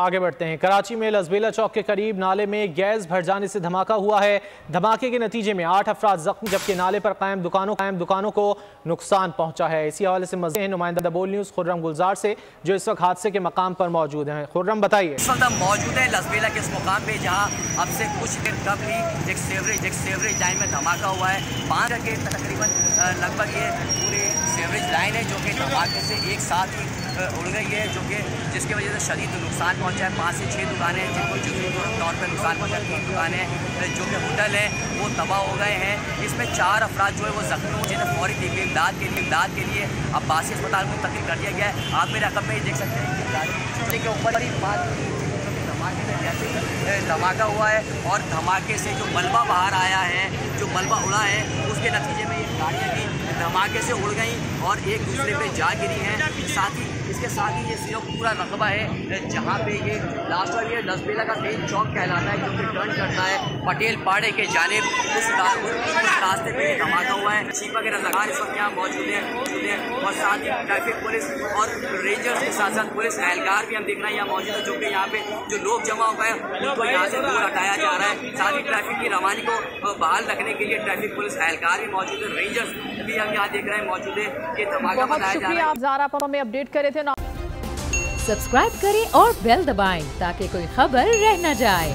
आगे बढ़ते हैं। कराची में लजबेला चौक के करीब नाले में गैस भर जाने से धमाका हुआ है। धमाके के नतीजे में 8 अफराद जख्मी, जबकि नाले पर कायम दुकानों को नुकसान पहुंचा है। इसी हवाले से मज़ीद नुमाइंदा बोल न्यूज़ खुर्रम गुलजार से, जो इस वक्त हादसे के मकाम पर मौजूद हैं। खुर्रम, बताइए। इस वक्त हम मौजूद है लजबेला के इस मुकाम पे, जहाँ अब से कुछ देर कबल एक सेवरेज लाइन में धमाका हुआ है। 5 के तकरीबन लगभग ये पूरी सेवरेज लाइन है जो कि धमाके से एक साथ ही उड़ गई है, जो कि जिसकी वजह से शदीद नुकसान पहुंचा है। 5 से 6 दुकानें हैं जिनको जुज़वी तौर पर नुकसान पहुंचा है। 3 दुकानें जो कि होटल हैं वो तबाह हो गए हैं। इसमें 4 अफराद जो है वो जख्मी हुए, जिन्हें फौरी तबी इमदाद के लिए अब्बासी अस्पताल को मुंतकिल कर दिया गया है। आप मेरे रकम में देख सकते हैं कि गाड़ी के ऊपर ही धमाके से जैसे धमाका हुआ है और धमाके से जो मलबा बाहर आया है, जो मलबा उड़ा है, उसके नतीजे में ये गाड़ियाँ भी धमाके से उड़ गई और एक दूसरे पे जा गिरी हैं। इसके साथ ही ये सिर्फ पूरा रकबा है जहाँ पे ये लास्ट और ये लजबेला का मेन चौक कहलाता है, जो कि टर्न करता है पटेल पाड़े के जानिब। उस रास्ते पे धमाका हुआ है। चीफ वगैरह लगा इस वक्त यहाँ मौजूद हैं और साथ ही ट्रैफिक पुलिस और रेंजर्स के साथ साथ पुलिस एहलकार भी हम देख रहे हैं यहाँ मौजूद है, जो कि यहाँ पे जो लोग जमा हुए हैं उनको यहाँ से दूर हटाया जा रहा है। साथ ही ट्रैफिक की रवानी को बहाल रखने के लिए ट्रैफिक पुलिस एहलकार भी मौजूद है, रेंजर्स भी हम यहाँ देख रहे हैं मौजूद है कि धमाका बताया जा रहा है। आप ज़ारा आप हमें अपडेट करे थे। सब्सक्राइब करें और बेल दबाएं ताकि कोई खबर रह न जाए।